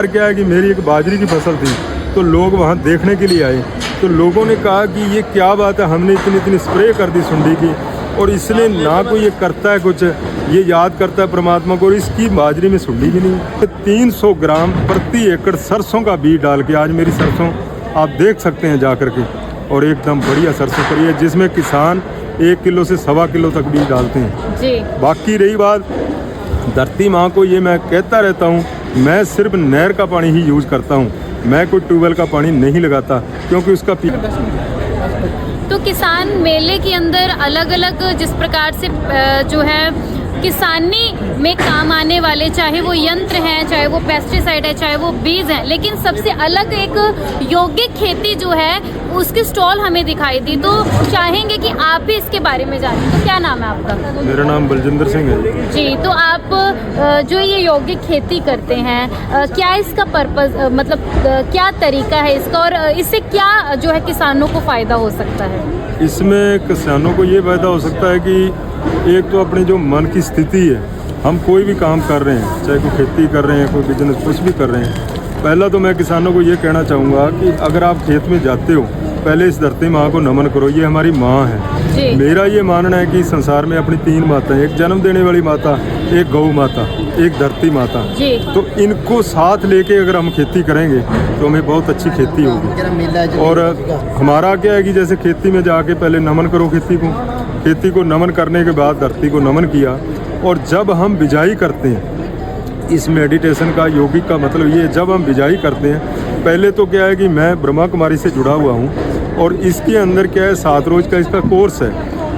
क्या है कि मेरी एक बाजरी की फसल थी, तो लोग वहाँ देखने के लिए आए, तो लोगों ने कहा कि ये क्या बात है, हमने इतनी स्प्रे कर दी सुंडी की और इसने ना कोई ये करता है कुछ, ये याद करता है परमात्मा को, और इसकी बाजरी में सुंडी भी नहीं। 300 ग्राम प्रति एकड़ सरसों का बीज डाल के आज मेरी सरसों आप देख सकते हैं जा कर के, और एकदम बढ़िया सरसों करी है, जिसमें किसान 1 किलो से 1.25 किलो तक बीज डालते हैं जी। बाकी रही बात धरती माँ को, ये मैं कहता रहता हूँ, मैं सिर्फ नहर का पानी ही यूज़ करता हूँ, मैं कोई ट्यूबवेल का पानी नहीं लगाता, क्योंकि उसका तो किसान मेले के अंदर अलग अलग जिस प्रकार से जो है किसानी में काम आने वाले, चाहे वो यंत्र हैं, चाहे वो पेस्टिसाइड है, चाहे वो बीज हैं, लेकिन सबसे अलग एक यौगिक खेती जो है उसकी स्टॉल हमें दिखाई दी। तो चाहेंगे कि आप भी इसके बारे में जानें। तो क्या नाम है आपका? मेरा नाम बलजिंदर सिंह है जी। तो आप जो ये यौगिक खेती करते हैं, क्या इसका पर्पस, मतलब क्या तरीका है इसका, और इससे क्या जो है किसानों को फ़ायदा हो सकता है? इसमें किसानों को ये फ़ायदा हो सकता है कि एक तो अपनी जो मन की स्थिति है, हम कोई भी काम कर रहे हैं, चाहे कोई खेती कर रहे हैं, कोई बिजनेस कुछ भी कर रहे हैं, पहला तो मैं किसानों को ये कहना चाहूँगा कि अगर आप खेत में जाते हो, पहले इस धरती माँ को नमन करो, ये हमारी माँ है। मेरा ये मानना है कि संसार में अपनी 3 माताएं, एक जन्म देने वाली माता, एक गौ माता, एक धरती माता, तो इनको साथ लेके अगर हम खेती करेंगे तो हमें बहुत अच्छी खेती होगी। और हमारा क्या है कि जैसे खेती में जाके पहले नमन करो खेती को नमन करने के बाद धरती को नमन किया, और जब हम बिजाई करते हैं, इस मेडिटेशन का, योगिक का मतलब ये, जब हम बिजाई करते हैं, पहले तो क्या है कि मैं ब्रह्मा कुमारी से जुड़ा हुआ हूँ, और इसके अंदर क्या है 7 रोज़ का इसका कोर्स है।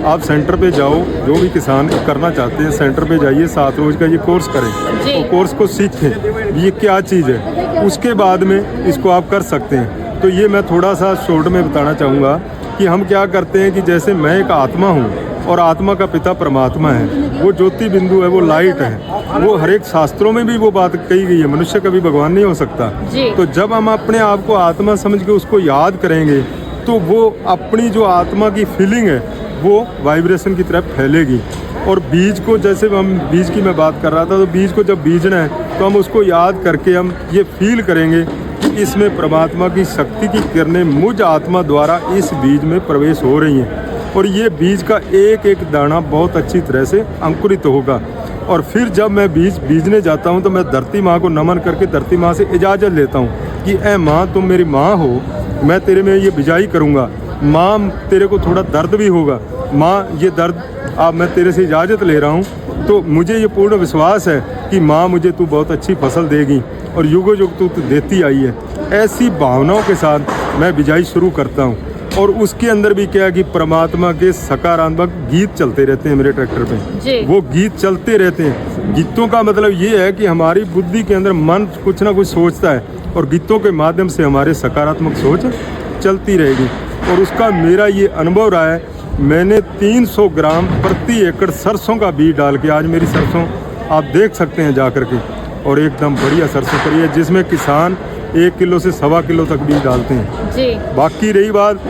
आप सेंटर पे जाओ, जो भी किसान करना चाहते हैं सेंटर पे जाइए, 7 रोज़ का ये कोर्स करें, तो कोर्स को सीखें ये क्या चीज़ है, उसके बाद में इसको आप कर सकते हैं। तो ये मैं थोड़ा सा शॉर्ट में बताना चाहूँगा कि हम क्या करते हैं कि जैसे मैं एक आत्मा हूँ और आत्मा का पिता परमात्मा है, वो ज्योति बिंदु है, वो लाइट है, वो हर एक शास्त्रों में भी वो बात कही गई है, मनुष्य कभी भगवान नहीं हो सकता। तो जब हम अपने आप को आत्मा समझ के उसको याद करेंगे, तो वो अपनी जो आत्मा की फीलिंग है वो वाइब्रेशन की तरफ फैलेगी। और बीज को, जैसे हम बीज की मैं बात कर रहा था, तो बीज को जब बीजना है तो हम उसको याद करके हम ये फील करेंगे कि इसमें परमात्मा की शक्ति की किरणें मुझ आत्मा द्वारा इस बीज में प्रवेश हो रही हैं, और ये बीज का एक एक दाना बहुत अच्छी तरह से अंकुरित होगा। और फिर जब मैं बीज बीजने जाता हूँ तो मैं धरती माँ को नमन करके धरती माँ से इजाज़त लेता हूँ कि ए माँ, तुम मेरी माँ हो, मैं तेरे में ये बिजाई करूँगा। माँ, तेरे को थोड़ा दर्द भी होगा, माँ ये दर्द अब मैं तेरे से इजाज़त ले रहा हूँ, तो मुझे ये पूर्ण विश्वास है कि माँ मुझे तू बहुत अच्छी फसल देगी, और युगो युग तू देती आई है। ऐसी भावनाओं के साथ मैं बिजाई शुरू करता हूँ, और उसके अंदर भी क्या है कि परमात्मा के सकारात्मक गीत चलते रहते हैं मेरे ट्रैक्टर पे, वो गीत चलते रहते हैं। गीतों का मतलब ये है कि हमारी बुद्धि के अंदर मन कुछ ना कुछ सोचता है, और गीतों के माध्यम से हमारे सकारात्मक सोच चलती रहेगी। और उसका मेरा ये अनुभव रहा है, मैंने 300 ग्राम प्रति एकड़ सरसों का बीज डाल के आज मेरी सरसों आप देख सकते हैं जा कर के, और एकदम बढ़िया सरसों करी है, जिसमें किसान 1 किलो से 1.25 किलो तक बीज डालते हैं। बाकी रही बात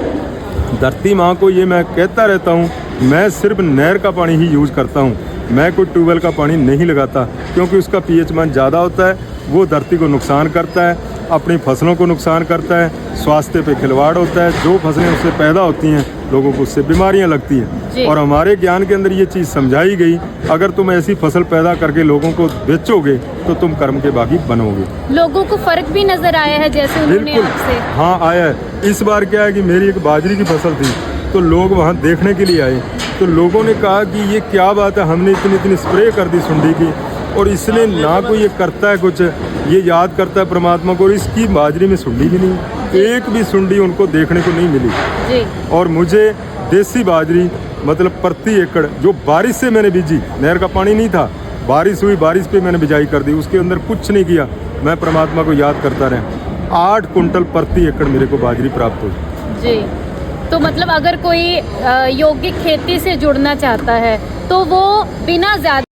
धरती माँ को, ये मैं कहता रहता हूँ, मैं सिर्फ नहर का पानी ही यूज़ करता हूँ, मैं कोई ट्यूबवेल का पानी नहीं लगाता, क्योंकि उसका pH मान ज़्यादा होता है, वो धरती को नुकसान करता है, अपनी फसलों को नुकसान करता है, स्वास्थ्य पे खिलवाड़ होता है, जो फसलें उससे पैदा होती हैं लोगों को उससे बीमारियां लगती हैं। और हमारे ज्ञान के अंदर ये चीज़ समझाई गई, अगर तुम ऐसी फसल पैदा करके लोगों को बेचोगे तो तुम कर्म के बागी बनोगे। लोगों को फर्क भी नजर आया है जैसे उन्होंने आपसे? हाँ आया है। इस बार क्या है कि मेरी एक बाजरी की फसल थी, तो लोग वहाँ देखने के लिए आए, तो लोगों ने कहा कि ये क्या बात है, हमने इतनी स्प्रे कर दी सुंडी की, और इसलिए ना कोई ये करता है कुछ, ये याद करता है परमात्मा को, और इसकी बाजरी में सुंडी भी नहीं, एक भी सुंडी उनको देखने को नहीं मिली। और मुझे देसी बाजरी मतलब प्रति एकड़ जो बारिश से मैंने बीजी, नहर का पानी नहीं था, बारिश हुई, बारिश पे मैंने बिजाई कर दी, उसके अंदर कुछ नहीं किया, मैं परमात्मा को याद करता रहा, 8 कुंटल प्रति एकड़ मेरे को बाजरी प्राप्त हुई जी। तो मतलब अगर कोई यौगिक खेती से जुड़ना चाहता है तो वो बिना ज़्यादा